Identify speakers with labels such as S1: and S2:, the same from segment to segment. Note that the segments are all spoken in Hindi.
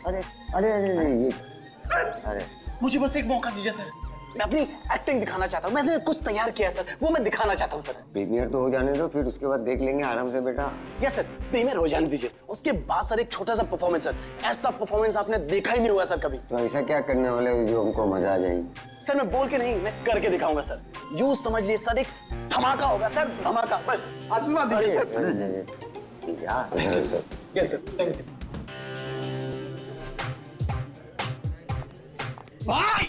S1: अरे अरे अरे ये
S2: अरे मुझे बस एक मौका दीजिए सर, मैं अपनी एक्टिंग दिखाना चाहता हूँ। मैंने कुछ तैयार किया है सर, वो मैं दिखाना चाहता हूँ सर।
S1: प्रीमियर तो हो जाने दो, फिर उसके बाद देख लेंगे आराम से बेटा।
S2: यस सर, प्रीमियर हो जाने दीजिए, उसके बाद सर एक छोटा सा परफॉर्मेंस सर। ऐसा परफॉर्मेंस आपने देखा ही नहीं हुआ सर कभी।
S1: तो ऐसा क्या करने वाले हो जो हमको मजा आ जाएगी?
S2: सर मैं बोल के नहीं, मैं करके दिखाऊंगा सर। यूं समझ लिए सर, एक धमाका होगा सर, धमाका। बस आशीर्वाद दीजिए sir. Yes sir, thank you भाई।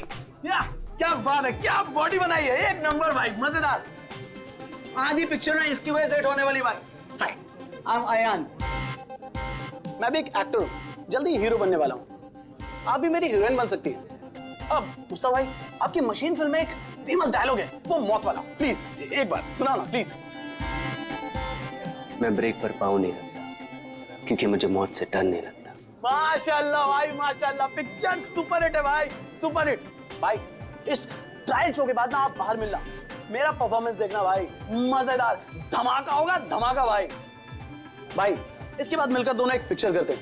S2: क्या बात है, क्या बॉडी बनाई है, एक नंबर भाई, मजेदार। आधी पिक्चर में इसकी वजह से हिट होने वाली भाई। हाय, आई एम अयान, मैं भी एक एक्टर हूँ, जल्दी हीरो बनने वाला हूँ। आप भी मेरी हीरोइन बन सकती हैं। अब मुस्तफा भाई, आपकी मशीन फिल्म में एक फेमस डायलॉग है, वो मौत वाला, प्लीज एक बार सुनाना प्लीज।
S3: मैं ब्रेक पर पाँव नहीं रखता क्योंकि मुझे मौत से डर नहीं लगता।
S2: माशाल्लाह भाई माशाल्लाह, पिक्चर सुपर हिट है भाई, सुपर हिट। भाई इस ट्रायल शो के बाद ना आप बाहर मिलना, मेरा परफॉर्मेंस देखना भाई, मजेदार धमाका होगा, धमाका भाई। भाई इसके बाद मिलकर दोनों एक पिक्चर करते हैं।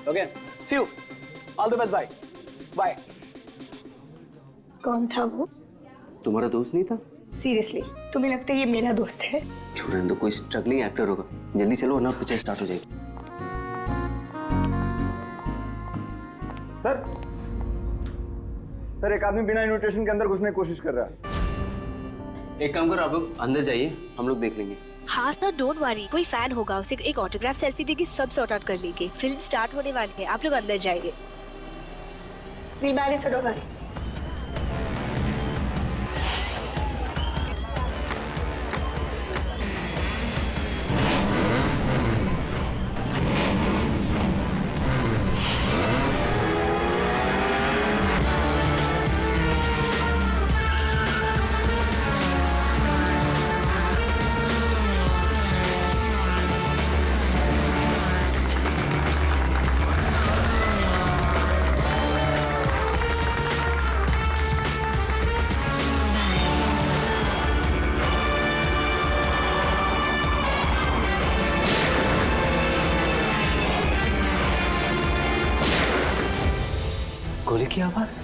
S2: Okay, see you, all the best भाई, बाय।
S4: कौन था वो?
S3: तुम्हारा दोस्त नहीं था?
S4: सीरियसली तुम्हें लगता है ये मेरा दोस्त है?
S3: छोड़ने दो, कोई स्ट्रगलिंग एक्टर होगा। जल्दी चलो वरना पिक्चर स्टार्ट हो जाएगी।
S5: सर एक आदमी बिना इन्विटेशन के अंदर घुसने की कोशिश कर रहा है।
S3: एक काम करो, आप लोग अंदर जाइए, हम लोग देख लेंगे।
S6: हाँ सर, डोंट वरी, कोई फैन होगा, उसे एक ऑटोग्राफ सेल्फी देके सब सॉर्ट आउट कर लेंगे। फिल्म स्टार्ट होने वाली है, आप लोग अंदर जाइए।
S4: We'll manage it, don't worry.
S3: गोली की आवाज।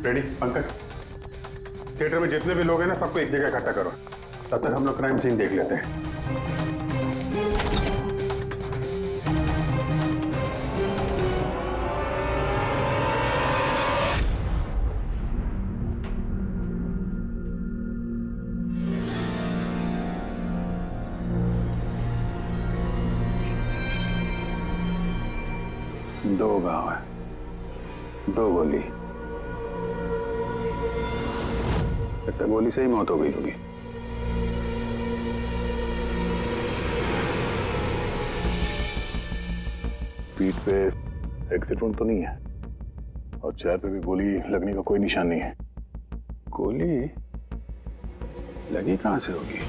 S5: रेडी पंकज, थिएटर में जितने भी लोग हैं ना, सबको एक जगह इकट्ठा करो। तब तक हम लोग क्राइम सीन देख लेते हैं। दो गांव है, दो गोली, लगता है गोली से ही मौत हो गई होगी। पीठ पे एक्सिट वुंड तो नहीं है और चेहरे पे भी गोली लगने का कोई निशान नहीं है। गोली लगी कहां से होगी?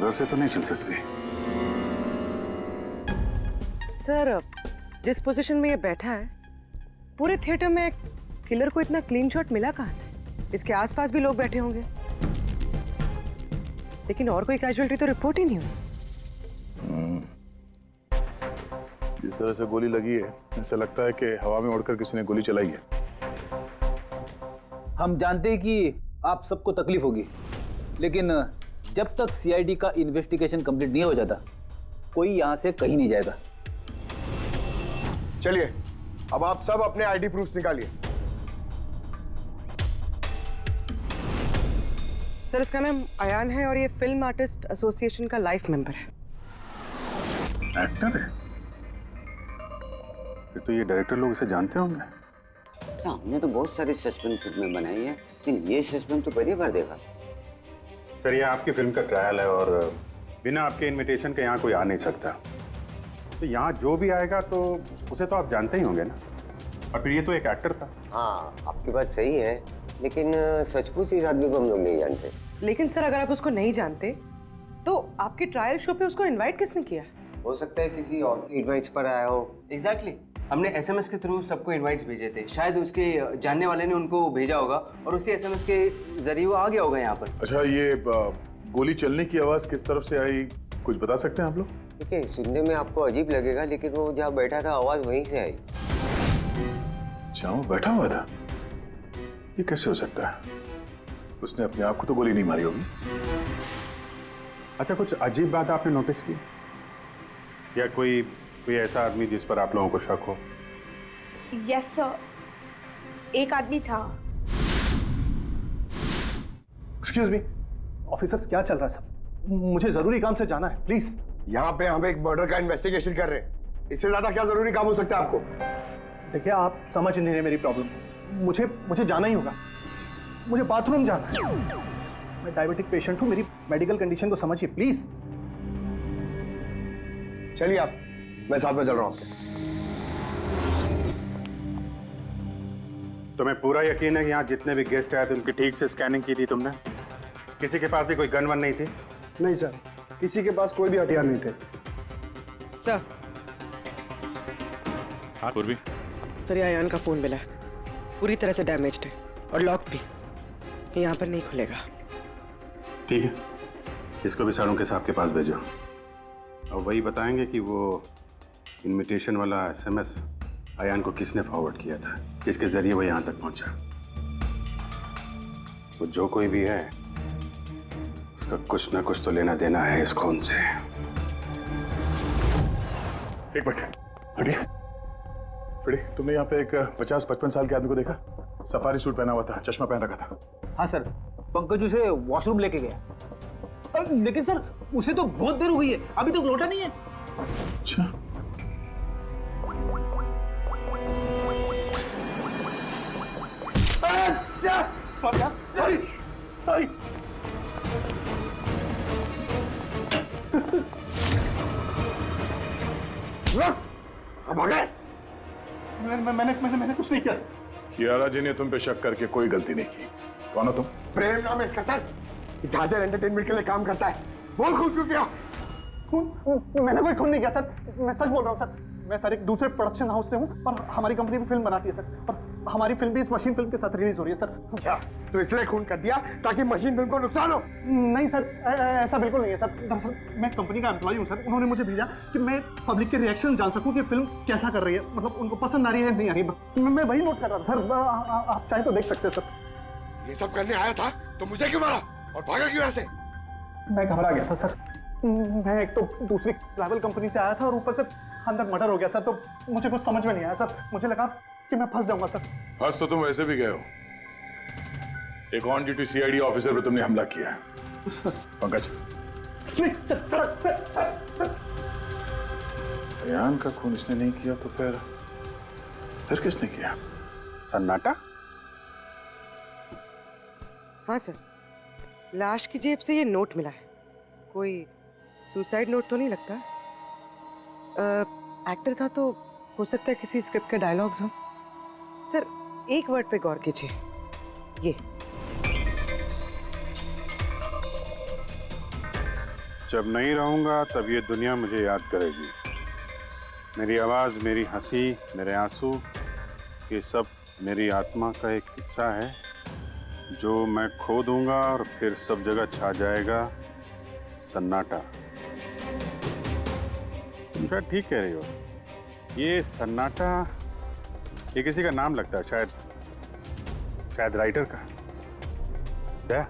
S5: उधर से तो नहीं चल सकती।
S7: सर, जिस पोजीशन में ये बैठा है, पूरे थिएटर में किलर को इतना क्लीन शॉट मिला कहाँ से? इसके आसपास भी लोग बैठे होंगे, लेकिन और कोई कैजुअलिटी तो रिपोर्ट ही नहीं हुई।
S5: जिस तरह से गोली लगी है, ऐसा लगता है कि हवा में उड़कर किसी ने गोली चलाई है।
S2: हम जानते हैं कि आप सबको तकलीफ होगी, लेकिन जब तक सीआईडी का इन्वेस्टिगेशन कंप्लीट नहीं हो जाता, कोई यहाँ से कहीं नहीं जाएगा।
S8: चलिए, अब आप सब अपने आईडी प्रूफ्स निकालिए।
S7: सर, इसका नाम अयान है और ये फिल्म आर्टिस्ट एसोसिएशन का लाइफ मेंबर है।
S5: एक्टर है? फिर तो ये डायरेक्टर लोग इसे जानते होंगे।
S1: अच्छा, हमने तो बहुत सारी सस्पेंस फिल्में बनाई है, लेकिन ये सस्पेंस तो पहली बार देखा।
S5: सर, ये आपकी फिल्म का ट्रायल है और बिना आपके इनविटेशन के यहाँ कोई आ नहीं सकता। तो यहाँ जो भी आएगा तो उसे तो आप जानते ही होंगे ना। और फिर ये तो एक एक्टर था।
S1: हाँ, आपकी बात सही है, लेकिन सचमुच इस आदमी को हम लोग नहीं जानते।
S7: लेकिन सर, अगर आप उसको नहीं जानते तो आपके ट्रायल शो पे उसको इनवाइट किसने किया?
S1: हो सकता है किसी और के इनवाइट्स पर आया हो।
S3: एग्जैक्टली, हमने एसएमएस के थ्रू सबको इनवाइट्स भेजे थे। शायद उसके जानने वाले ने उनको भेजा होगा और उसी एसएमएस के जरिए वो आ गया होगा यहाँ पर।
S5: अच्छा, ये गोली चलने की आवाज किस तरफ से आई, कुछ बता सकते हैं आप लोग?
S1: देखिए, सुनने में आपको अजीब लगेगा, लेकिन वो जहाँ बैठा था आवाज वहीं से आई।
S5: अच्छा, वो बैठा हुआ था? ये कैसे हो सकता है? उसने अपने आप को तो गोली नहीं मारी होगी। अच्छा, कुछ अजीब बात आपने नोटिस की या कोई ऐसा आदमी जिस पर आप लोगों को शक हो?
S4: यस सर, एक आदमी था।
S8: एक्सक्यूज मी ऑफिसर्स, क्या चल रहा है सब? मुझे जरूरी काम से जाना है, प्लीज। यहाँ पे हम एक मर्डर का इन्वेस्टिगेशन कर रहे हैं, इससे ज्यादा क्या जरूरी काम हो सकता है आपको? देखिए, आप समझ नहीं रहे मेरी प्रॉब्लम। मुझे जाना ही होगा, मुझे बाथरूम जाना है। मैं डायबिटिक पेशेंट हूँ, मेरी मेडिकल कंडीशन को समझिए प्लीज। चलिए आप, मैं साथ में चल रहा हूँ आपके।
S5: तुम्हें पूरा यकीन है कि यहाँ जितने भी गेस्ट आए थे उनकी ठीक से स्कैनिंग की थी तुमने? किसी के पास भी कोई गन वन नहीं थी?
S8: नहीं सर, किसी के पास कोई भी हथियार नहीं थे।
S7: सर,
S5: हाँ पूर्वी।
S7: सर, ये अयान का फोन मिला है, पूरी तरह से डैमेज्ड है और लॉक भी, ये यहाँ पर नहीं खुलेगा।
S5: ठीक है, इसको भी सारों के साहब के पास भेजो और वही बताएंगे कि वो इनविटेशन वाला एसएमएस अयान को किसने फॉरवर्ड किया था, किसके जरिए वो यहाँ तक पहुंचा। वो जो कोई भी है, उसका कुछ ना कुछ तो लेना देना है इस खून से। एक मिनट हटिए। फ्रेडी, तुमने यहाँ पे एक 50-55 साल के आदमी को देखा? सफारी सूट पहना हुआ था, चश्मा पहन रखा था।
S2: हाँ सर, पंकज उसे वॉशरूम लेके गया। लेकिन सर, उसे तो बहुत देर हो गई है, अभी तक लौटा नहीं है।
S5: अच्छा,
S8: सॉरी। अब आ गए? मैंने कुछ नहीं किया।
S5: कियारा जी ने तुम पे शक करके कोई गलती नहीं की। कौन हो तुम?
S8: प्रेम नाम है इसका सर, जहाजर एंटरटेनमेंट के लिए काम करता है। बोल खून क्यों किया? खून? मैंने कोई खून नहीं किया सर, मैं सच बोल रहा हूँ सर। मैं सर एक दूसरे प्रोडक्शन हाउस से हूँ और हमारी कंपनी भी फिल्म बनाती है सर, और हमारी फिल्म भी इस मशीन फिल्म के साथ रिलीज हो रही है सर। अच्छा, तो इसलिए खून कर दिया ताकि मशीन फिल्म को नुकसान हो? नहीं सर, ऐसा बिल्कुल नहीं है सर। दरअसल मैं कंपनी का एम्प्लॉय हूँ सर, उन्होंने मुझे भेजा कि मैं पब्लिक के रिएक्शन जान सकूँ कि फिल्म कैसा कर रही है, मतलब उनको पसंद आ रही है नहीं आ रही है। मैं वही नोट कर रहा था सर, आप चाहे तो देख सकते हैं सर।
S9: ये सब करने आया था तो मुझे क्यों मारा और भागा क्यों ऐसे?
S8: मैं घबरा गया था सर, मैं एक तो दूसरी ट्रैवल कंपनी से आया था और ऊपर से अंदर मर्डर हो गया सर, तो मुझे कुछ समझ में नहीं आया सर। मुझे लगा कि मैं फंस जाऊंगा सर।
S5: फंस तो तुम वैसे भी गए हो, एक ऑन ड्यूटी सीआईडी ऑफिसर पे तुमने हमला किया है। पंकज, अयान का खून इसने नहीं किया तो फिर किसने किया? सन्नाटा?
S7: हाँ सर, लाश की जेब से ये नोट मिला है, कोई सुसाइड नोट तो नहीं लगता। एक्टर था तो हो सकता है किसी स्क्रिप्ट के डायलॉग्स हो। सर, एक वर्ड पे गौर कीजिए, ये
S5: जब नहीं रहूंगा तब ये दुनिया मुझे याद करेगी। मेरी आवाज़, मेरी हंसी, मेरे आंसू, ये सब मेरी आत्मा का एक हिस्सा है जो मैं खो दूंगा और फिर सब जगह छा जाएगा सन्नाटा। तुम शायद ठीक कह रही हो। ये सन्नाटा ये किसी का नाम लगता है, शायद राइटर का। क्या?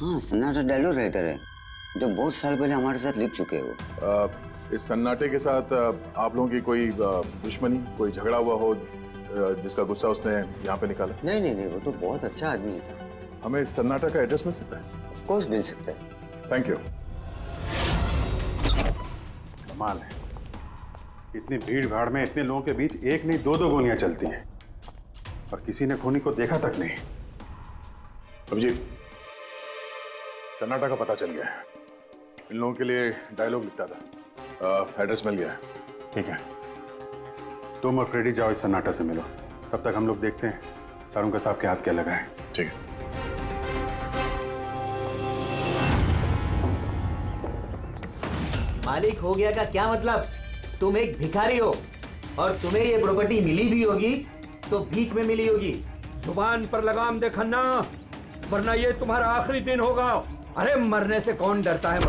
S1: हाँ, सन्नाटा डायलॉग राइटर है जो बहुत साल पहले हमारे साथ लिख चुके हो।
S10: इस सन्नाटे के साथ आप लोगों की कोई दुश्मनी, कोई झगड़ा हुआ हो जिसका गुस्सा उसने यहाँ पे निकाला?
S1: नहीं, वो तो बहुत अच्छा आदमी था।
S10: हमें इस सन्नाटा का एड्रेस मिल सकता है?
S1: ऑफ कोर्स मिल सकता है।
S10: Thank you.
S5: कमाल है, इतनी भीड़ भाड़ में इतने लोगों के बीच एक नहीं दो गोलियां चलती हैं और किसी ने खूनी को देखा तक नहीं।
S10: अभिजीत, सन्नाटा का पता चल गया है। इन लोगों के लिए डायलॉग लिखता था। एड्रेस मिल गया है।
S5: ठीक है, तुम और फ्रेडी जाओ, इस सन्नाटा से मिलो। तब तक हम लोग देखते हैं सारुंका साहब के हाथ क्या लगा है।
S10: ठीक है।
S11: मालिक हो गया का क्या मतलब? तुम एक भिखारी हो और तुम्हें ये प्रॉपर्टी मिली भी होगी तो भीख में मिली होगी।
S12: जुबान पर लगाम दे खन्ना, वरना ये तुम्हारा आखिरी दिन होगा। अरे मरने से कौन डरता है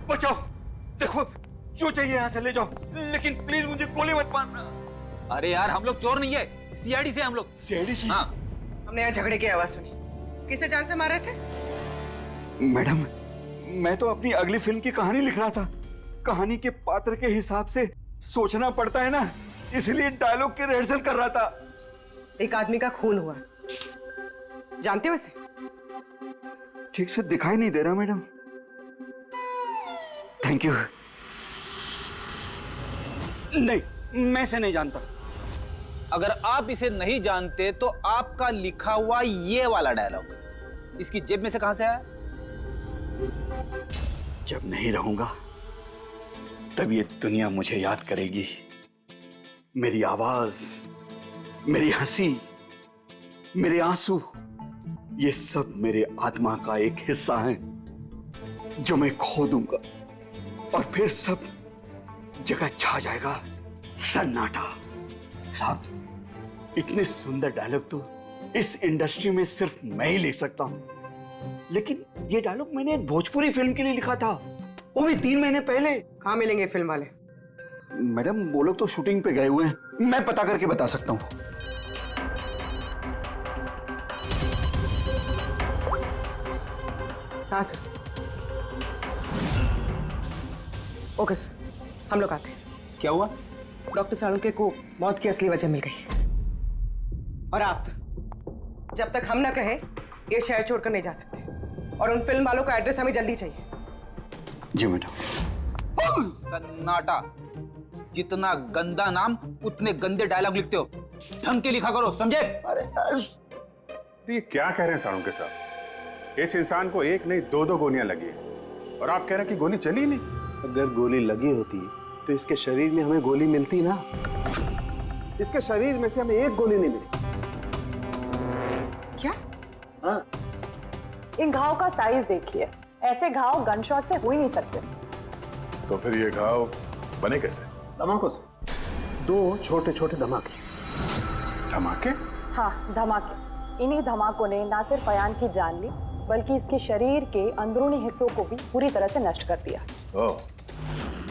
S8: बचाओ, देखो जो चाहिए यहाँ से ले जाओ, लेकिन प्लीज मुझे गोली मत मारना।
S2: अरे यार, हम लोग चोर नहीं है, सीआईडी से हम लोग।
S8: सीआईडी से?
S2: हाँ।
S7: हमने यहाँ झगड़े की आवाज सुनी। किसे जान से मारे थे?
S8: मैडम, मैं तो अपनी अगली फिल्म की कहानी लिख रहा था। कहानी के पात्र के हिसाब से सोचना पड़ता है ना, इसलिए डायलॉग की रिहर्सल कर रहा था।
S7: एक आदमी का खून हुआ, जानते हो इसे?
S8: ठीक से दिखाई नहीं दे रहा मैडम। Thank you.
S2: नहीं, मैं इसे नहीं जानता। अगर आप इसे नहीं जानते तो आपका लिखा हुआ ये वाला डायलॉग इसकी जेब में से कहां से आया?
S8: जब नहीं रहूंगा तब ये दुनिया मुझे याद करेगी। मेरी आवाज, मेरी हंसी, मेरे आंसू, ये सब मेरे आत्मा का एक हिस्सा है जो मैं खो दूंगा और फिर सब जगह छा जाएगा सन्नाटा। साहब, इतने सुंदर डायलॉग तो इस इंडस्ट्री में सिर्फ मैं ही लिख सकता हूं, लेकिन ये डायलॉग मैंने एक भोजपुरी फिल्म के लिए लिखा था, वो भी 3 महीने पहले।
S7: कहाँ मिलेंगे फिल्म वाले?
S8: मैडम, वो लोग तो शूटिंग पे गए हुए हैं, मैं पता करके बता सकता हूँ।
S7: हाँ सर। ओके सर, हम लोग आते हैं।
S2: क्या हुआ?
S7: डॉक्टर सालुंके को मौत की असली वजह मिल गई और आप जब तक हम ना कहें ये शहर छोड़कर नहीं जा सकते, और उन फिल्म वालों का एड्रेस हमें जल्दी चाहिए।
S8: जी मैडम।
S2: सन्नाटा, जितना गंदा नाम उतने गंदे डायलॉग लिखते हो। ढंग के लिखा करो, समझे?
S8: अरे
S5: ये क्या कह रहे हैं सारुंके साहब? इस इंसान को एक नहीं दो गोलियां लगी है और आप कह रहे हैं कि गोली चली नहीं।
S13: अगर गोली लगी होती तो इसके शरीर में हमें गोली मिलती ना। इसके शरीर में से हमें एक गोली नहीं मिली।
S7: क्या?
S13: हाँ।
S14: इन घाव का साइज देखिए, ऐसे घाव गन शॉट से हो ही नहीं सकते।
S10: तो फिर ये घाव बने कैसे?
S13: धमाकों से। 2 छोटे छोटे धमाके।
S5: धमाके?
S14: हाँ, धमाके। इन्हीं धमाकों ने ना सिर्फ अयान की जान ली, बल्कि इसके शरीर के अंदरूनी हिस्सों को भी पूरी तरह से नष्ट कर दिया।
S10: ओह,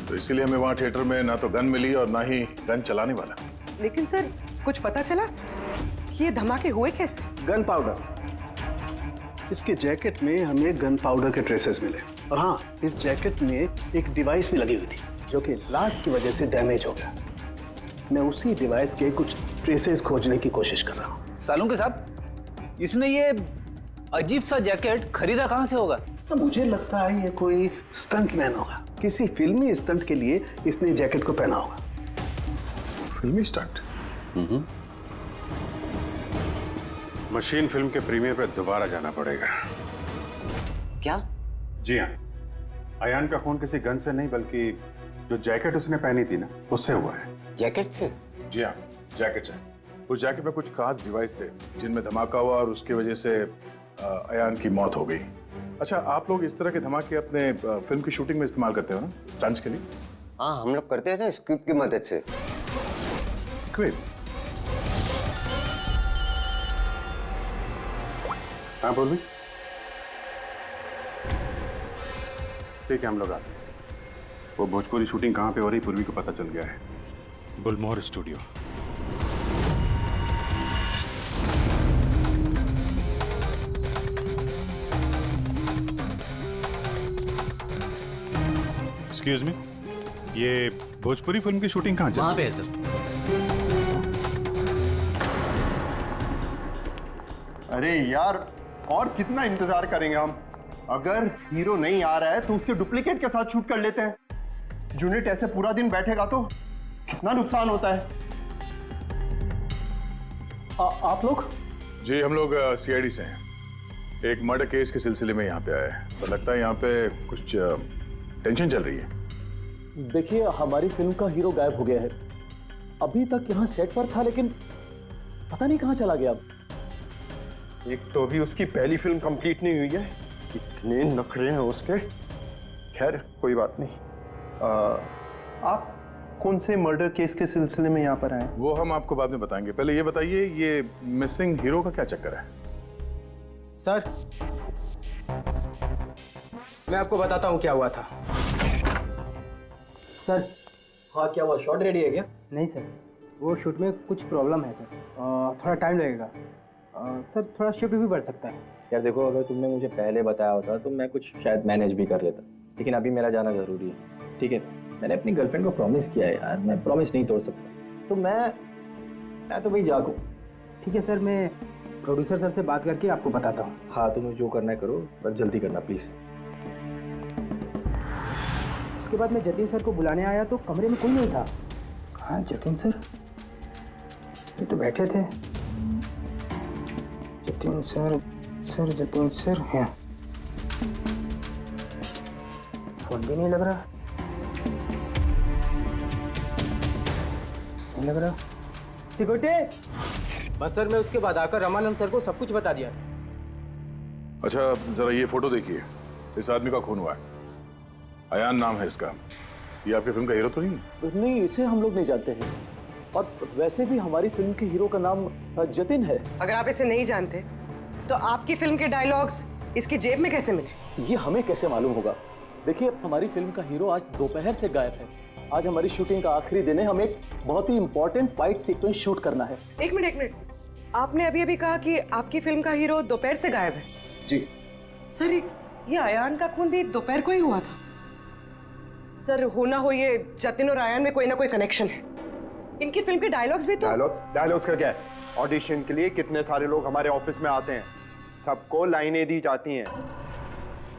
S10: तो इसीलिए हमें वहां थिएटर में ना तो गन मिली और ना ही गन चलाने वाला।
S7: लेकिन सर, कुछ पता चला कि ये धमाके हुए कैसे?
S13: Gun powder. इसके जैकेट में हमें गन पाउडर के ट्रेसेस मिले, और हाँ, इस जैकेट में एक डिवाइस भी लगी हुई थी जो कि ब्लास्ट की वजह से डैमेज हो गया। मैं उसी डिवाइस के कुछ ट्रेसेस खोजने की कोशिश कर रहा हूँ।
S2: सालुंके साहब, इसने ये अजीब सा जैकेट खरीदा कहाँ से होगा?
S13: तो मुझे लगता है ये कोई स्टंट मैन होगा। किसी फिल्मी स्टंट के लिए इसने जैकेट को पहना होगा।
S10: फिल्मी स्टंट?
S5: मशीन फिल्म के प्रीमियर पे दोबारा जाना पड़ेगा।
S1: क्या?
S5: जी हाँ, अयान का खून किसी गन से नहीं बल्कि जो जैकेट उसने पहनी थी ना, उससे हुआ है।
S1: जैकेट से?
S10: जी हाँ, जैकेट से। उस जैकेट में कुछ खास डिवाइस थे जिनमें धमाका हुआ और उसकी वजह से अयान की मौत हो गई। अच्छा, आप लोग इस तरह के धमाके अपने फिल्म की शूटिंग में इस्तेमाल करते हो ना, स्टंट्स के लिए?
S1: हाँ, हम लोग करते हैं ना स्क्विब की मदद से।
S10: स्क्विब? हाँ पूर्वी, ठीक है, हम लोग आते हैं। वो भोजपुरी शूटिंग कहाँ पे हो रही पूर्वी को पता चल गया है, बुलमोहर स्टूडियो। एक्सक्यूज मी, ये भोजपुरी फिल्म की शूटिंग कहाँ चल रही है?
S11: वहाँ पे है सर।
S8: अरे यार, और कितना इंतजार करेंगे हम? अगर हीरो नहीं आ रहा है तो उसके डुप्लीकेट के साथ शूट कर लेते हैं। यूनिट ऐसे पूरा दिन बैठेगा तो कितना नुकसान होता है। आप लोग?
S10: जी, हम लोग सीआईडी से हैं। एक मर्डर केस के सिलसिले में यहाँ पे आए हैं, तो लगता है यहाँ पे कुछ टेंशन चल रही है।
S15: देखिए, हमारी फिल्म का हीरो गायब हो गया है। अभी तक यहाँ सेट पर था, लेकिन पता नहीं कहाँ चला गया।
S8: एक तो अभी उसकी पहली फिल्म कंप्लीट नहीं हुई है, इतने नखरे हैं उसके। खैर कोई बात नहीं। आप कौन से मर्डर केस के सिलसिले में यहाँ पर आए?
S10: वो हम आपको बाद में बताएंगे, पहले ये बताइए ये मिसिंग हीरो का क्या चक्कर है?
S3: सर, मैं आपको बताता हूँ क्या हुआ था।
S15: सर, हाँ क्या हुआ? शॉट रेडी है क्या?
S3: नहीं सर, वो शूट में कुछ प्रॉब्लम है सर, थोड़ा टाइम लगेगा। सर, थोड़ा शिफ्ट भी बढ़ सकता है।
S15: यार देखो, अगर तुमने मुझे पहले बताया होता तो मैं कुछ शायद मैनेज भी कर लेता, लेकिन अभी मेरा जाना जरूरी है। ठीक है, मैंने अपनी गर्लफ्रेंड को प्रॉमिस किया है यार, मैं प्रॉमिस नहीं तोड़ सकता, तो मैं तो भाई जागू।
S3: ठीक है सर, मैं प्रोड्यूसर सर से बात करके आपको बताता हूँ।
S15: हाँ, तुम्हें जो करना है करो, बस जल्दी करना प्लीज।
S3: उसके बाद मैं जतिन सर को बुलाने आया तो कमरे में कोई नहीं था। कहाँ जतिन सर? ये तो बैठे थे। जतिन सर हैं। फोन भी नहीं लग रहा। नहीं लग रहा। सिक्योरिटी! बस सर, मैं उसके बाद आकर रमानंद सर को सब कुछ बता दिया था।
S10: अच्छा, जरा ये फोटो देखिए, इस आदमी का खून हुआ है। अयान नाम है इसका। ये आपकी फिल्म का हीरो तो नहीं है?
S15: नहीं, इसे हम लोग नहीं जानते हैं, और वैसे भी हमारी फिल्म के हीरो का नाम जतिन है।
S7: अगर आप इसे नहीं जानते तो आपकी फिल्म के डायलॉग्स इसकी जेब में कैसे मिले?
S15: ये हमें कैसे मालूम होगा? देखिए, हमारी फिल्म का हीरो आज दोपहर से गायब है। आज हमारी शूटिंग का आखिरी दिन है, हमें एक बहुत ही इंपॉर्टेंट फाइट सीक्वेंस शूट करना है।
S7: एक मिनट, आपने अभी कहा कि आपकी फिल्म का हीरो दोपहर से गायब है।
S15: जी
S7: सर, ये अयान का खून भी दोपहर को ही हुआ था। सर, हो ना हो ये जतिन और अयान में कोई ना कोई कनेक्शन है। इनकी फिल्म के डायलॉग्स भी तो।
S8: डायलॉग्स का क्या है? ऑडिशन के लिए कितने सारे लोग हमारे ऑफिस में आते हैं, सबको लाइनें दी जाती हैं।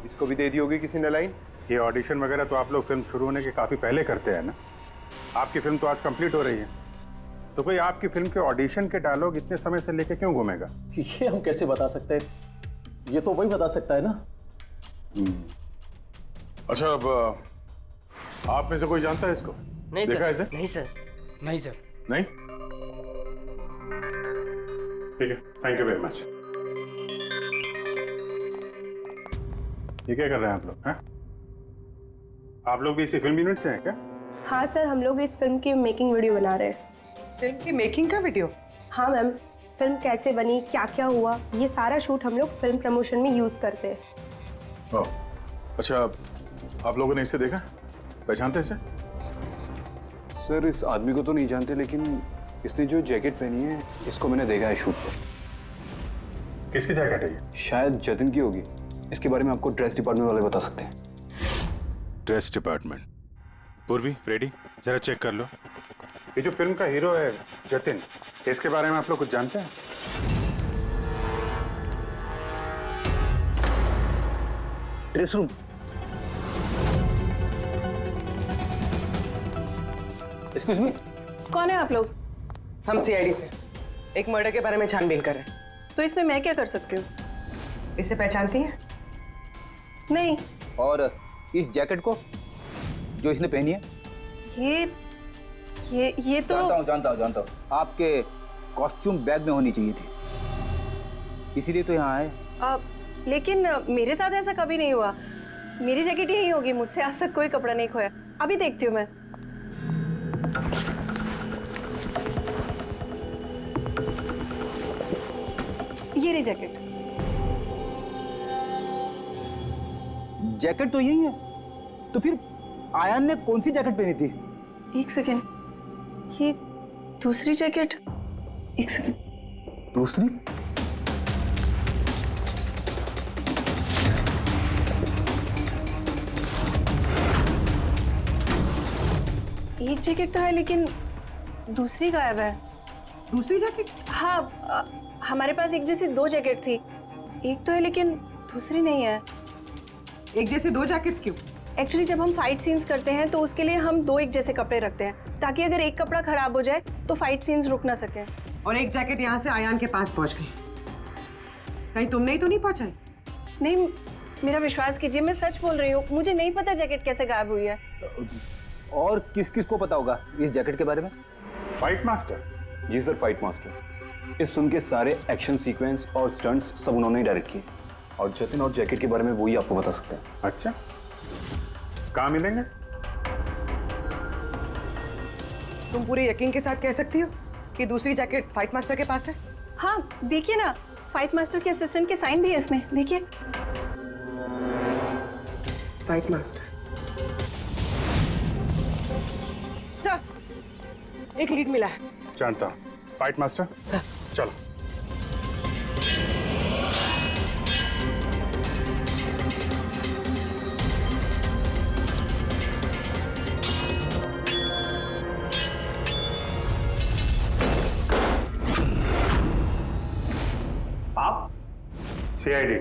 S8: इसको भी दे दी होगी किसी ने लाइन।
S5: ये ऑडिशन वगैरह तो आप लोग फिल्म शुरू होने के काफी पहले करते हैं ना। आपकी फिल्म तो आज कंप्लीट हो रही है, तो कोई आपकी फिल्म के ऑडिशन के डायलॉग इतने समय से लेके क्यों घूमेगा?
S15: ये हम कैसे बता सकते हैं? ये तो वही बता सकता है ना।
S10: अच्छा, अब आप में से कोई जानता है इसको?
S3: नहीं
S10: देखा
S3: सर।
S10: इसे?
S3: नहीं सर। नहीं सर।
S10: नहीं? ठीक है, थैंक यू वेरी मच। ये क्या कर रहे हैं आप लोग? हैं? आप लोग भी इसी फिल्म यूनिट से हैं क्या?
S4: हाँ सर, हम लोग इस फिल्म की मेकिंग वीडियो बना रहे हैं।
S7: फिल्म की मेकिंग का वीडियो?
S4: हाँ मैम, फिल्म कैसे बनी, क्या क्या हुआ, ये सारा शूट हम लोग फिल्म प्रमोशन में यूज़ करते हैं।
S10: ओह, अच्छा, आप लोगों ने इसे देखा? पहचानते इसे?
S16: सर, इस आदमी को तो नहीं जानते, लेकिन इसने जो जैकेट पहनी है इसको मैंने देखा है शूट पर।
S5: किसकी जैकेट है ये?
S16: शायद जतिन की होगी। इसके बारे में आपको ड्रेस डिपार्टमेंट वाले बता सकते हैं।
S5: Dress department? पूर्वी, रेडी, जरा चेक कर लो। ये जो फिल्म का हीरो है जतिन, इसके बारे में आप लोग कुछ जानते हैं?
S15: Dress room.
S7: एक्सक्यूज मी, कौन है आप लोग? हम सीआईडी से एक मर्डर के बारे में छानबीन कर रहे हैं।
S4: तो इसमें मैं क्या कर सकती हूँ?
S7: इसे पहचानती हैं?
S4: नहीं।
S11: और इस जैकेट को जो इसने पहनी है?
S4: ये तो
S11: जानता हूँ। आपके
S17: कॉस्ट्यूम बैग में होनी चाहिए थी, इसीलिए तो यहाँ आए।
S4: लेकिन मेरे साथ ऐसा कभी नहीं हुआ। मेरी जैकेट यही होगी, मुझसे आज तक कोई कपड़ा नहीं खोया। अभी देखती हूँ मैं। ये रही जैकेट।
S17: जैकेट तो यही है, तो फिर आयान ने कौन सी जैकेट पहनी थी?
S4: एक सेकेंड, ये दूसरी जैकेट। एक सेकेंड,
S17: दूसरी?
S4: एक जैकेट तो है लेकिन दूसरी गायब है।
S7: दूसरी जैकेट?
S4: हाँ, हमारे पास एक जैसी दो जैकेट थी। एक तो है लेकिन दूसरी नहीं है।
S7: एक जैसे दो जैकेट्स क्यों?
S4: एक्चुअली जब हम फाइट सीन्स करते हैं तो उसके लिए हम दो एक जैसे कपड़े रखते हैं, ताकि अगर एक कपड़ा खराब हो जाए तो फाइट सीन्स रुक ना सके।
S7: और एक जैकेट यहाँ से आयान के पास पहुँच गई, कहीं तुमने ही तो नहीं पहुँचाई?
S4: नहीं, मेरा विश्वास कीजिए, मैं सच बोल रही हूँ। मुझे नहीं पता जैकेट कैसे गायब हुई है।
S17: और किस किस को पता होगा इस जैकेट के बारे में?
S5: Fight master?
S16: जी सर, फाइट मास्टर। इस फिल्म के सारे एक्शन सीक्वेंस और स्टंट्स सब उन्होंने ही डायरेक्ट किए, और जतिन और जैकेट के बारे में वही आपको बता सकते हैं।
S5: अच्छा, कहाँ मिलेंगे?
S7: तुम पूरे यकीन के साथ कह सकती हो कि दूसरी जैकेट फाइट मास्टर के पास है?
S4: हाँ, देखिए ना, फाइट मास्टर के असिस्टेंट के साइन भी है इसमें, देखिए।
S7: Fight master. सर, एक लीड मिला है।
S5: जानता हूँ। Fight master?
S7: सर।
S5: चलो।
S10: आप?
S5: सीआईडी।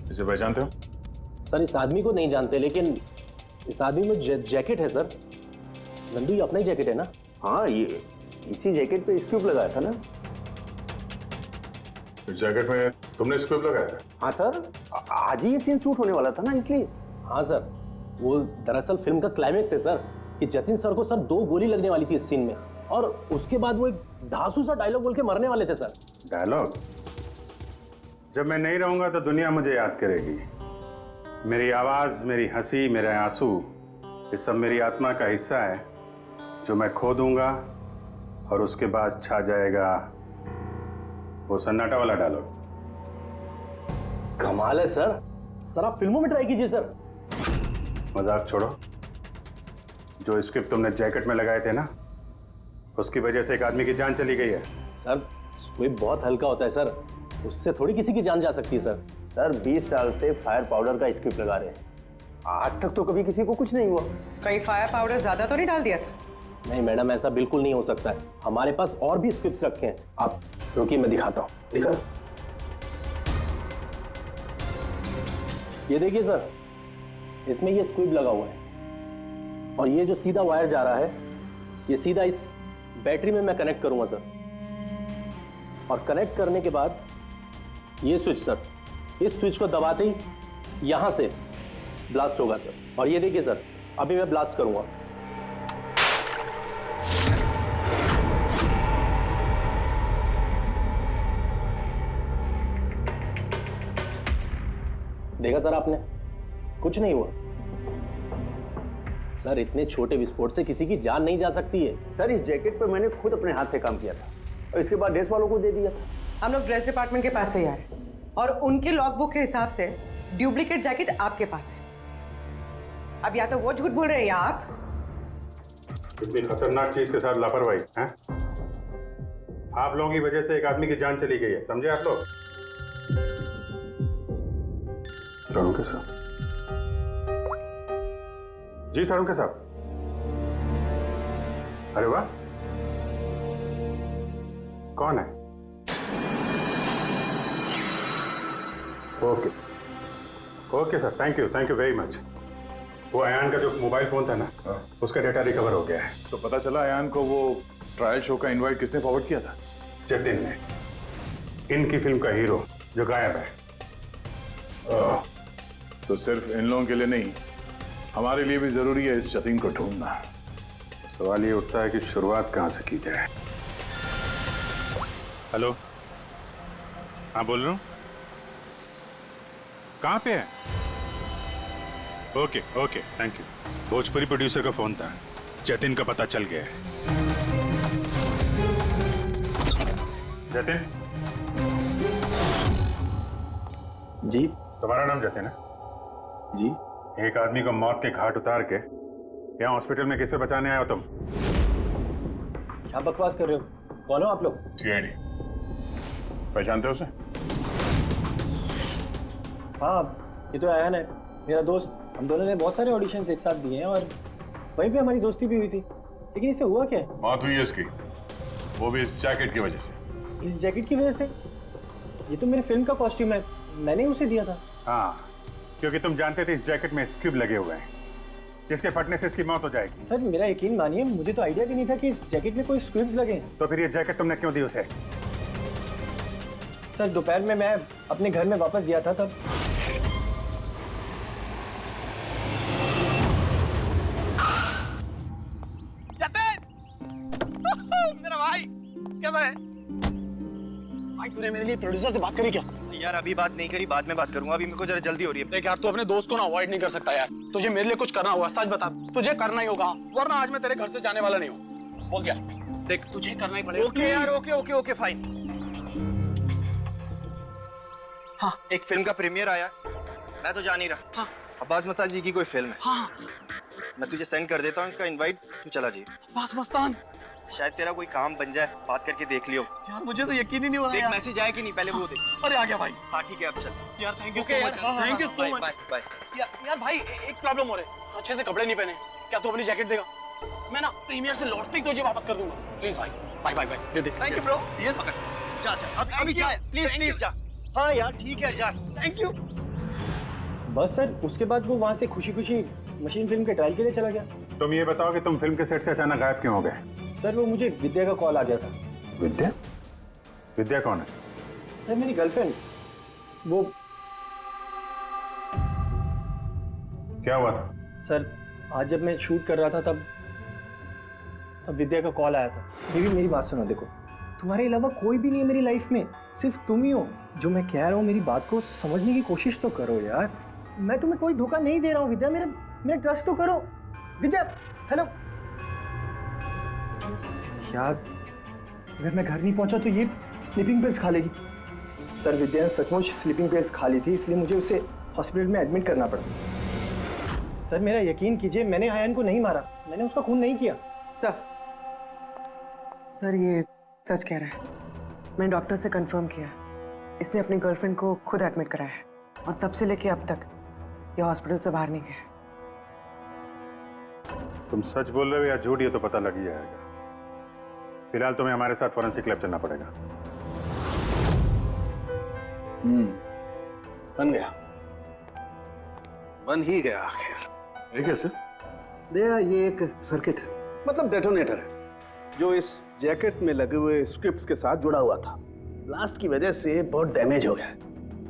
S10: इसे पहचानते हो?
S15: सर, इस आदमी को नहीं जानते, लेकिन इस आदमी में जैकेट है सर। नंदू, ये अपना ही जैकेट है ना?
S17: हाँ, ये इसी जैकेट पे स्क्रिप्ट लगाया था ना।
S10: इस जैकेट में तुमने स्क्रिप्ट लगाया था?
S17: हाँ सर, आज ही ये सीन शूट होने वाला था ना, इसलिए।
S15: हाँ सर, वो दरअसल फिल्म का क्लाइमेक्स है सर, कि जतिन सर को सर 2 गोली लगने वाली थी इस सीन में, और उसके बाद वो एक धांसू सा डायलॉग बोल के मरने वाले थे सर।
S5: डायलॉग? जब मैं नहीं रहूंगा तो दुनिया मुझे याद करेगी। मेरी आवाज, मेरी हंसी, मेरे आंसू, ये सब मेरी आत्मा का हिस्सा है जो मैं खो दूंगा, और उसके बाद छा जाएगा वो सन्नाटा वाला डायलॉग।
S15: कमाल है सर। सर, आप फिल्मों में ट्राई कीजिए सर।
S5: मजाक छोड़ो। जो स्क्रिप्ट तुमने जैकेट में लगाए थे ना, उसकी वजह से एक आदमी की जान चली गई है।
S15: सर, स्क्विब बहुत हल्का होता है सर, उससे थोड़ी किसी की जान जा सकती है सर।
S17: सर, 20 साल से फायर पाउडर का स्क्रिप्ट लगा रहे हैं, आज तक तो कभी किसी को कुछ नहीं हुआ।
S7: कहीं फायर पाउडर ज्यादा तो नहीं डाल दिया था?
S15: नहीं मैडम, ऐसा बिल्कुल नहीं हो सकता है। हमारे पास और भी स्क्रिप्ट्स रखे हैं। आप रुकिए, मैं दिखाता हूँ। दिखा। ये देखिए सर, इसमें ये स्क्विब लगा हुआ है, और ये जो सीधा वायर जा रहा है, ये सीधा इस बैटरी में मैं कनेक्ट करूंगा सर। और कनेक्ट करने के बाद ये स्विच सर, इस स्विच को दबाते ही यहां से ब्लास्ट होगा सर। और ये देखिए सर, अभी मैं ब्लास्ट करूंगा। देखा सर आपने, कुछ नहीं हुआ सर। इतने छोटे विस्फोट से किसी की जान नहीं जा सकती है
S17: सर। इस जैकेट पे मैंने खुद अपने हाथ से काम किया था, और इसके बाद ड्रेस वालों को दे दिया था।
S7: हम लोग ड्रेस डिपार्टमेंट के पास से ही आ रहे हैं, और उनके लॉगबुक के हिसाब से डुप्लीकेट जैकेट आपके पास है। अब या तो वो झूठ बोल रहे हैं या आप।
S5: इतनी खतरनाक चीज के साथ लापरवाही है? आप लोगों की वजह से एक आदमी की जान चली गई है, समझे आप लोग?
S10: सारुण के साथ?
S5: जी सारुण के साथ। अरे वाह, कौन है? Okay okay sir, thank you very much. वो अयान का जो मोबाइल फोन था ना, उसका डेटा रिकवर हो गया है।
S10: तो पता चला अयान को वो ट्रायल शो का इनवाइट किसने फॉरवर्ड किया था?
S5: जतिन ने, इनकी फिल्म का हीरो जो गायब है।
S10: तो सिर्फ इन लोगों के लिए नहीं, हमारे लिए भी जरूरी है इस जतीन को ढूंढना।
S5: सवाल ये उठता है कि शुरुआत कहाँ से की जाए। हेलो, हाँ बोल रहा हूँ। कहाँ पे है? Okay okay, thank you. Bhojpuri producer का फोन था, जतिन का पता चल गया है। जतिन
S15: जी,
S5: तुम्हारा नाम जतिन है?
S15: जी।
S5: एक आदमी को मौत के घाट उतार के यहाँ हॉस्पिटल में किसे बचाने आए हो तुम?
S15: क्या बकवास कर रहे हो? कौन हो आप लोग?
S5: सीआईडी। पहचानते हो उसे?
S15: हाँ, ये तो आयन है, मेरा दोस्त। हम दोनों ने बहुत सारे ऑडिशंस एक साथ दिए हैं और वहीं पे हमारी दोस्ती भी हुई थी। लेकिन इसे हुआ क्या है?
S5: मौत हुई है उसकी, वो भी इस जैकेट की वजह से।
S15: इस जैकेट की वजह से? ये तो मेरी फिल्म का कॉस्ट्यूम है, मैंने उसे दिया था।
S5: हाँ, क्योंकि तुम जानते थे इस जैकेट में स्क्रिप लगे हुए हैं, जिसके फटने से इसकी मौत हो जाएगी।
S15: सर मेरा यकीन मानिए, मुझे तो आइडिया भी नहीं था कि इस जैकेट में कोई स्क्रिप्ट्स लगे हैं।
S5: तो फिर ये जैकेट तुमने क्यों दी उसे?
S15: सर दोपहर में मैं अपने घर में वापस गया था तब।
S2: मेरा भाई कैसा है? भाई तूने मेरे लिए प्रोड्यूसर से बात करी क्या?
S15: यार अभी बात नहीं करी, बाद में बात करूंगा। अभी मेरे को जरा जल्दी हो रही है।
S2: देख यार, तू अपने दोस्त को ना अवॉइड नहीं कर सकता यार। तुझे मेरे लिए कुछ करना होगा, सच बता। तुझे करना ही होगा, वरना आज मैं तेरे घर से जाने वाला नहीं हूँ। बोल दिया। देख तुझे करना ही पड़ेगा।
S15: ओके यार, ओके ओके ओके फाइन। हाँ, एक फिल्म का प्रीमियर आया, मैं तो जा नहीं रहा। हाँ, अब्बास मस्तान जी की कोई फिल्म है।
S2: हाँ,
S15: मैं तुझे सेंड कर देता हूँ इसका इनवाइट, तू चला जी।
S2: अब्बास मस्तान,
S15: शायद तेरा कोई काम बन जाए, बात करके देख लियो।
S2: यार मुझे तो यकीन ही नहीं हो रहा
S15: देख मैसेज आया कि नहीं, पहले वो देख।
S2: अरे आ गया भाई।
S15: हाँ ठीक है, अब चल।
S2: यार thank you so much, thank you so much.
S15: Bye bye.
S2: यार भाई एक प्रॉब्लम हो रहा है, अच्छे से कपड़े नहीं पहने। क्या तू अपनी जैकेट देगा? मैं ना प्रीमियर से लौटते ही तुझे वापस कर दूंगा। प्लीज भाई, बाय बाय बाय, दे दे। Thank you bro. ये पकड़,
S15: जा जा, अभी जा, प्लीज प्लीज जा। हाँ यार ठीक है, जा।
S2: Thank you.
S15: बस सर, उसके बाद वो वहाँ से खुशी खुशी मशीन फिल्म के ट्रायल के लिए चला गया।
S5: तुम ये बताओ कि तुम फिल्म के सेट से अचानक गायब क्यों हो गए?
S15: सर वो मुझे विद्या का कॉल आ गया था।
S5: विद्या? विद्या कौन है?
S15: सर मेरी गर्लफ्रेंड। वो
S5: क्या हुआ था?
S15: सर आज जब मैं शूट कर रहा था तब विद्या का कॉल आया था। बेबी मेरी बात सुनो, देखो तुम्हारे अलावा कोई भी नहीं है मेरी लाइफ में, सिर्फ तुम ही हो। जो मैं कह रहा हूँ मेरी बात को समझने की कोशिश तो करो यार। मैं तुम्हें कोई धोखा नहीं दे रहा हूँ विद्या, मेरा ट्रस्ट तो करो। विद्या हेलो। यार अगर मैं घर नहीं पहुंचा तो ये स्लीपिंग पिल्स खा लेगी। सर विद्या ने सचमुच स्लीपिंग पिल्स खा ली थी, इसलिए मुझे उसे हॉस्पिटल में एडमिट करना पड़ा। सर मेरा यकीन कीजिए, मैंने आयन को नहीं मारा, मैंने उसका खून नहीं किया।
S7: सर ये सच कह रहा है। मैंने डॉक्टर से कंफर्म किया, इसने अपनी गर्लफ्रेंड को खुद एडमिट कराया है और तब से लेके अब तक ये हॉस्पिटल से बाहर नहीं गया।
S5: तुम सच बोल रहे हो या झूठ, ये तो पता लग ही जाएगा। फिलहाल तुम्हें हमारे साथ फोरेंसिक लैब चलना पड़ेगा।
S13: बन गया, बन ही गया आखिर।
S10: ये कैसे?
S13: दया ये एक सर्किट है, मतलब डेटोनेटर है, जो इस जैकेट में लगे हुए स्क्रिप्ट्स के साथ जुड़ा हुआ था। ब्लास्ट की वजह से बहुत डैमेज हो गया है,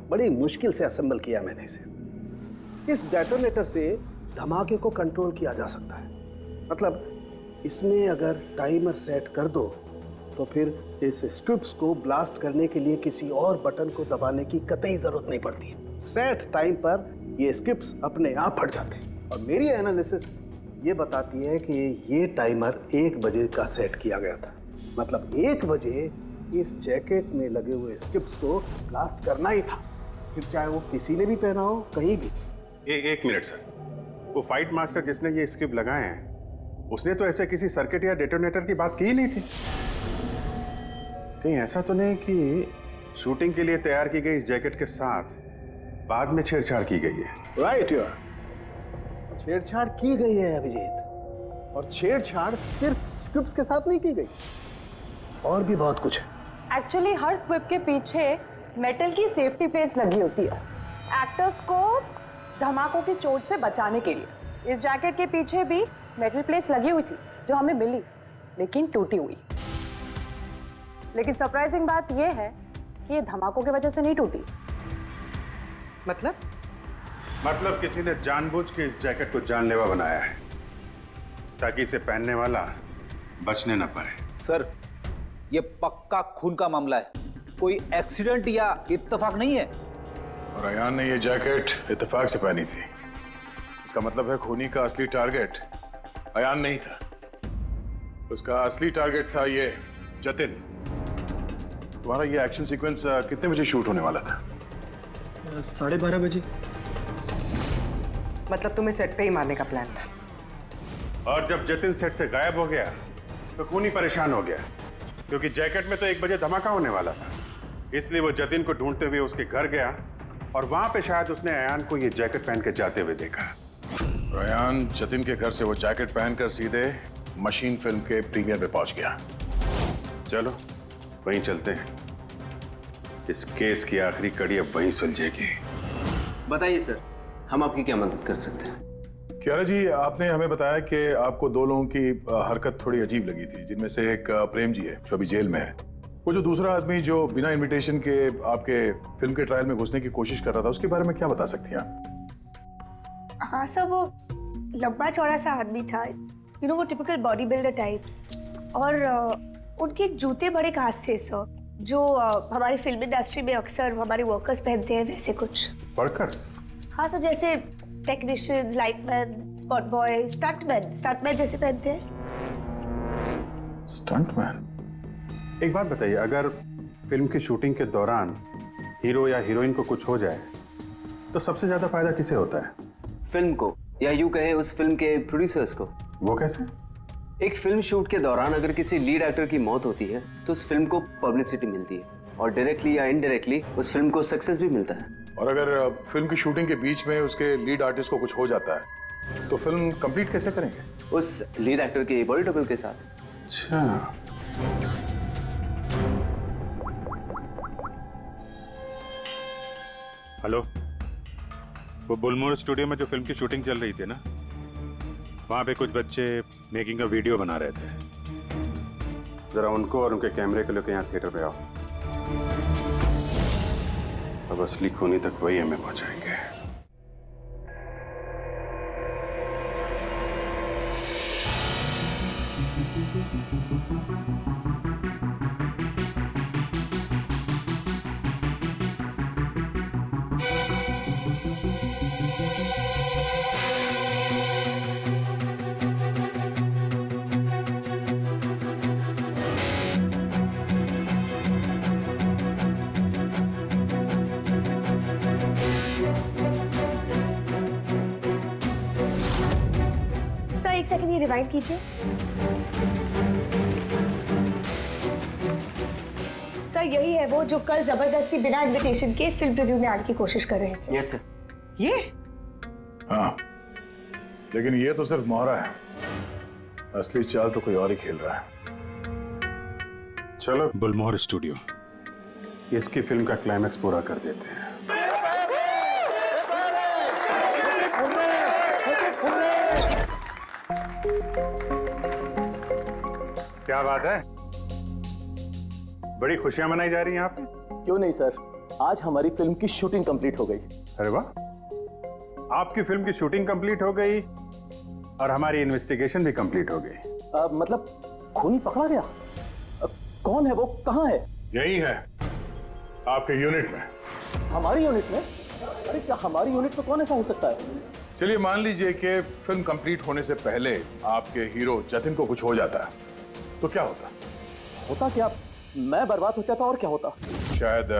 S13: बड़ी मुश्किल से असेंबल किया मैंने इसे। इस डेटोनेटर से धमाके को कंट्रोल किया जा सकता है, मतलब इसमें अगर टाइमर सेट कर दो तो फिर इस स्ट्रिप्स को ब्लास्ट करने के लिए किसी और बटन को दबाने की कतई जरूरत नहीं पड़ती है। सेट टाइम पर ये स्क्रिप्ट्स अपने आप फट जाते हैं और मेरी एनालिसिस ये बताती है कि ये टाइमर 1 बजे का सेट किया गया था, मतलब 1 बजे इस जैकेट में लगे हुए स्क्रिप्ट्स को ब्लास्ट करना ही था, फिर चाहे वो किसी ने भी पहना हो कहीं भी।
S5: एक मिनट सर, वो फाइट मास्टर जिसने ये स्क्रिप्ट लगाए हैं उसने तो ऐसे किसी सर्किट या डेटोनेटर की बात की ही नहीं थी। कहीं ऐसा तो नहीं कि शूटिंग के लिए तैयार की गई इस जैकेट के साथ बाद में छेड़छाड़ की गई है?
S13: राइट यार, छेड़छाड़ की गई है अभिजीत, और छेड़छाड़ सिर्फ स्क्रिप्ट्स के साथ नहीं की गई, और भी बहुत कुछ है।
S14: एक्चुअली हर स्क्रिप्ट के पीछे मेटल की सेफ्टी प्लेट्स लगी होती है, एक्टर्स को धमाकों की चोट से बचाने के लिए। इस जैकेट के पीछे भी मेटल प्लेट्स लगी हुई थी जो हमें मिली, लेकिन टूटी हुई। लेकिन सरप्राइजिंग बात यह है कि ये धमाकों की वजह से नहीं टूटी।
S7: मतलब?
S5: मतलब किसी ने जानबूझ के इस जैकेट को जानलेवा बनाया है ताकि इसे पहनने वाला बचने ना पाए।
S18: सर, ये पक्का खून का मामला है, कोई एक्सीडेंट या इत्तेफाक नहीं है।
S10: और अयान ने ये जैकेट इत्तेफाक से पहनी थी। इसका मतलब है खूनी का असली टारगेट अयान नहीं था, उसका असली टारगेट था ये जतिन। तुम्हारा ये एक्शन सीक्वेंस कितने बजे शूट होने वाला था?
S7: 12:30 बजे। मतलब तुम्हें सेट पे ही मारने का प्लान था?
S5: और जब जतिन सेट से गायब हो गया तो खूनी परेशान हो गया, क्योंकि जैकेट में तो 1 बजे धमाका होने वाला था। इसलिए वो जतिन को ढूंढते हुए उसके घर गया और वहां पे शायद उसने अयान को ये जैकेट पहन के जाते हुए देखा।
S10: और अयान जतिन के घर से वो जैकेट पहनकर सीधे मशीन फिल्म के प्रीमियर पे पहुंच गया।
S5: चलो वहीं चलते हैं, इस केस की आखिरी कड़ी अब वहीं सुलझेगी।
S3: बताइए सर, हम आपकी क्या मदद कर सकते हैं?
S10: कियारा जी, आपने हमें बताया कि आपको 2 लोगों की हरकत थोड़ी अजीब लगी थी, जिनमें से एक प्रेम जी है जो अभी जेल में है। वो जो दूसरा आदमी जो बिना इनविटेशन के आपके फिल्म के ट्रायल में घुसने की कोशिश कर रहा था, उसके बारे में क्या बता सकती हैं आप?
S4: हाँ सर, वो लंबा चौड़ा सा आदमी था, यू नो वो टिपिकल बॉडी बिल्डर टाइप्स। और उनके जूते बड़े खास थे सर, जो हमारी फिल्म इंडस्ट्री में अक्सर हमारे वर्कर्स पहनते हैं, वैसे कुछ।
S5: वर्कर्स?
S4: हाँ सर, जैसे technicians, lightman, spot boy, stuntman जैसे पहनते हैं।
S5: स्टंटमैन? एक बात बताइए, अगर फिल्म की शूटिंग के दौरान हीरो या हीरोइन को कुछ हो जाए तो सबसे ज्यादा फायदा किसे होता है?
S3: फिल्म को, या यूं कहें उस फिल्म के प्रोड्यूसर्स को।
S5: वो कैसे?
S3: एक फिल्म शूट के दौरान अगर किसी लीड एक्टर की मौत होती है तो उस फिल्म को पब्लिसिटी मिलती है और डायरेक्टली या इनडायरेक्टली उस फिल्म को सक्सेस भी मिलता है।
S10: और अगर फिल्म की शूटिंग के बीच में उसके लीड आर्टिस्ट को कुछ हो जाता है तो फिल्म कंप्लीट कैसे करेंगे?
S3: उस लीड एक्टर के बॉडी डबल के साथ।
S5: अच्छा, हेलो, वो बुलमोर स्टूडियो में जो फिल्म की शूटिंग चल रही थी ना, वहाँ पे कुछ बच्चे मेकिंग का वीडियो बना रहे थे। जरा उनको और उनके कैमरे को लेकर यहाँ थिएटर पे आओ। अब असली खूनी तक वही हमें पहुँचाएंगे।
S4: एक सेकंड ये रिवाइंड कीजिए। सर, यही है वो जो कल जबरदस्ती बिना इनविटेशन के फिल्म रिव्यू में आने की कोशिश कर रहे थे।
S3: Yes sir.
S7: ये?
S10: हाँ, लेकिन ये तो सिर्फ मोहरा है, असली चाल तो कोई और ही खेल रहा है।
S5: चलो बुलमोहर स्टूडियो, इसकी फिल्म का क्लाइमैक्स पूरा कर देते हैं। क्या बात है, बड़ी खुशियां मनाई जा रही हैं आप?
S17: क्यों नहीं सर, आज हमारी फिल्म की शूटिंग कंप्लीट हो गई।
S5: अरे वाह, आपकी फिल्म की शूटिंग कंप्लीट हो गई और हमारी इन्वेस्टिगेशन भी कंप्लीट हो गई।
S17: मतलब खूनी पकड़ा गया? कौन है वो, कहाँ है?
S10: यही है, आपके यूनिट में।
S17: हमारी यूनिट में? अरे क्या हमारी यूनिट में कौन ऐसा हो सकता है?
S10: चलिए मान लीजिए कि फिल्म कंप्लीट होने से पहले आपके हीरो जतिन को कुछ हो जाता है, तो क्या होता?
S17: होता क्या? मैं बर्बाद हो जाता और क्या होता?
S10: शायद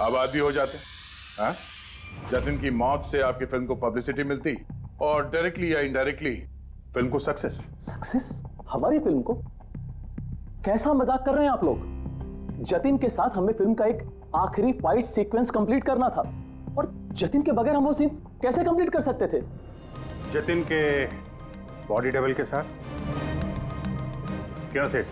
S10: आबाद भी हो जाते। हाँ? जतिन की मौत से आपकी फिल्म को पब्लिसिटी मिलती और डायरेक्टली या इनडायरेक्टली फिल्म को सक्सेस।
S17: सक्सेस? हमारी फिल्म को? कैसा मजाक कर रहे हैं आप लोग? जतिन के साथ हमें फिल्म का एक आखिरी फाइट सीक्वेंस कंप्लीट करना था और जतिन के बगैर हम वो सीन कैसे कंप्लीट कर सकते थे?
S5: जतिन के बॉडी डबल के साथ? क्या सेठ?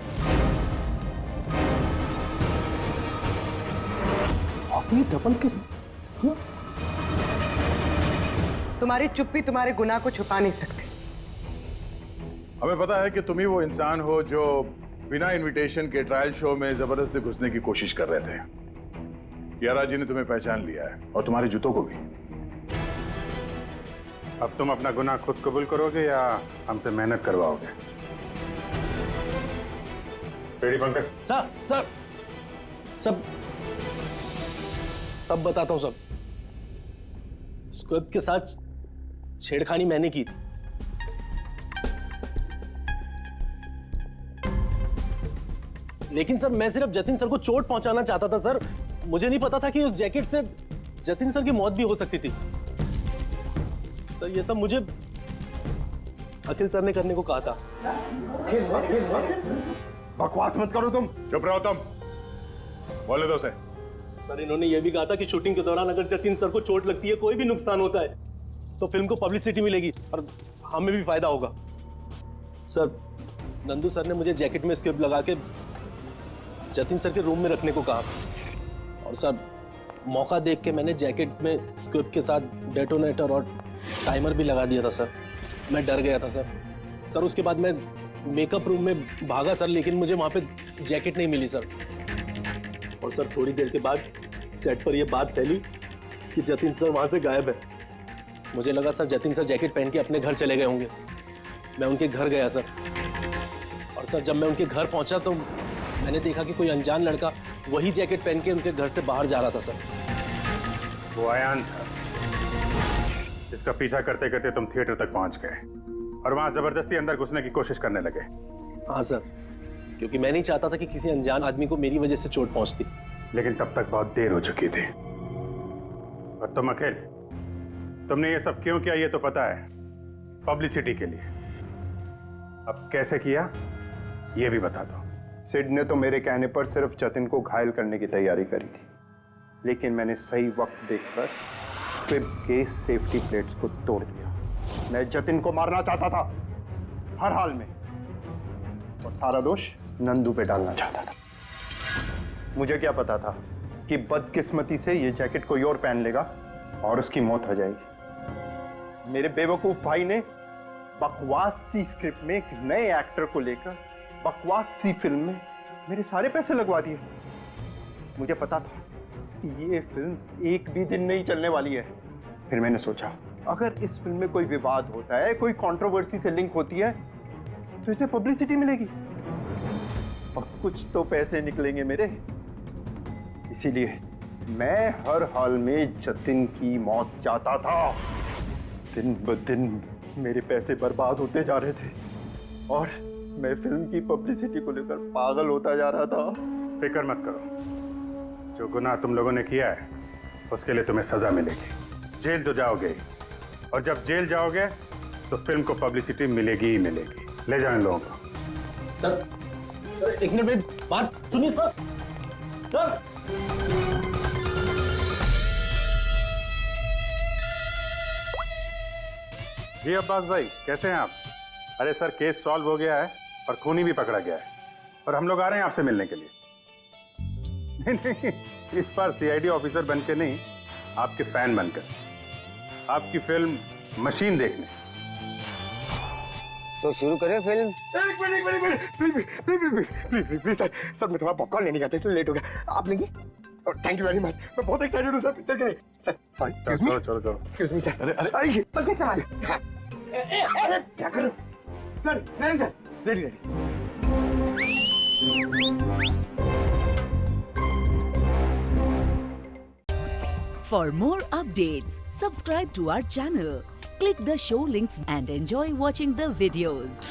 S17: अपनी डबल किस?
S7: तुम्हारी चुप्पी तुम्हारे गुनाह को छुपा नहीं सकती।
S10: हमें पता है कि तुम ही वो इंसान हो जो बिना इनविटेशन के ट्रायल शो में जबरदस्ती घुसने की कोशिश कर रहे थे। कियारा जी ने तुम्हें पहचान लिया है और तुम्हारे जूतों को भी।
S5: अब तुम अपना गुनाह खुद कबूल करोगे या हमसे मेहनत करवाओगे? रेडी पंकज?
S13: सर सब तब बताता हूं सब। स्क्रिप्ट के साथ छेड़खानी मैंने की थी। लेकिन सर मैं सिर्फ जतिन सर को चोट पहुंचाना चाहता था सर। मुझे नहीं पता था कि उस जैकेट से जतिन सर की मौत भी हो सकती थी। सर ये सब मुझे अखिल सर ने करने को कहा था।
S9: बकवास मत करो तुम।
S5: चुप रहो तुम। बोले दो से।
S13: सर इन्होंने ये भी कहा था कि शूटिंग के दौरान अगर जतिन सर को चोट लगती है, कोई भी नुकसान होता है, तो फिल्म को पब्लिसिटी मिलेगी और हमें भी फायदा होगा। सर नंदू सर ने मुझे जैकेट में स्क्रिप्ट लगा के जतिन सर के रूम में रखने को कहा और सर मौका देख के मैंने जैकेट में स्क्रिप्ट के साथ डेटोनेटर और टाइमर भी लगा दिया था सर। मैं डर गया था सर उसके बाद मैं मेकअप रूम में भागा सर, लेकिन मुझे वहां पे जैकेट नहीं मिली सर। और सर थोड़ी देर के बाद सेट पर यह बात फैली कि जतिन सर वहां से गायब है। मुझे लगा सर जतिन सर जैकेट पहन के अपने घर चले गए होंगे। मैं उनके घर गया सर और सर जब मैं उनके घर पहुंचा तो मैंने देखा कि कोई अनजान लड़का वही जैकेट पहन के उनके घर से बाहर जा रहा था सर।
S5: वो अयान था जिसका पीछा करते करते तुम थिएटर तक पहुंच गए और वहां जबरदस्ती अंदर घुसने की कोशिश करने लगे।
S13: हाँ सर, क्योंकि मैं नहीं चाहता था कि किसी अनजान आदमी को मेरी वजह से चोट पहुंचती।
S5: लेकिन तब तक बहुत देर हो चुकी थी। और तुम अखिल, तुमने ये सब क्यों किया ये तो पता है, पब्लिसिटी के लिए। अब कैसे किया ये भी बता दो।
S9: सिड ने तो मेरे कहने पर सिर्फ जतिन को घायल करने की तैयारी करी थी, लेकिन मैंने सही वक्त देखकर सिड के सेफ्टी प्लेट्स को तोड़ दिया। मैं जतिन को मारना चाहता था हर हाल में, और सारा दोष नंदू पे डालना चाहता था। मुझे क्या पता था कि बदकिस्मती से ये जैकेट कोई और पहन लेगा और उसकी मौत हो जाएगी। मेरे बेवकूफ भाई ने बकवास सी स्क्रिप्ट में एक नए एक्टर को लेकर बकवास सी फिल्म में मेरे सारे पैसे लगवा दिए। मुझे पता था कि ये फिल्म एक भी दिन नहीं चलने वाली है। फिर मैंने सोचा अगर इस फिल्म में कोई विवाद होता है, कोई कंट्रोवर्सी से लिंक होती है, तो इसे पब्लिसिटी मिलेगी और कुछ तो पैसे निकलेंगे मेरे। इसीलिए मैं हर हाल में जतिन की मौत चाहता था। दिन ब दिन मेरे पैसे बर्बाद होते जा रहे थे और मैं फिल्म की पब्लिसिटी को लेकर पागल होता जा रहा था।
S5: फिक्र मत करो, जो गुनाह तुम लोगों ने किया है उसके लिए तुम्हें सजा मिलेगी। जेल तो जाओगे, और जब जेल जाओगे तो फिल्म को पब्लिसिटी मिलेगी ही मिलेगी। ले जाओ इन लोगों को।
S13: सर एक मिनट में बात सुनिए सर। सर
S5: जी अब्बास भाई, कैसे हैं आप? अरे सर, केस सॉल्व हो गया है और खूनी भी पकड़ा गया है और हम लोग आ रहे हैं आपसे मिलने के लिए। नहीं, इस बार सीआईडी ऑफिसर बनके नहीं, आपके फैन बनकर, आपकी फिल्म मशीन देखने।
S1: तो शुरू करें फिल्म?
S8: एक मिनट प्लीज सर मैं थोड़ा पॉपकॉर्न लेने गया था इसलिए लेट हो गया। आप लेंगे? Thank you very much. मैं बहुत एक्साइटेड हूँ सर पिक्चर के लिए। सर सॉरी,
S5: चलो
S8: एक्सक्यूज मी सर। अरे सर कैसे आ रहे? अरे क्या करूं सर? नहीं sir, ready.
S19: For more updates, subscribe to our channel, click the show links and enjoy watching the videos.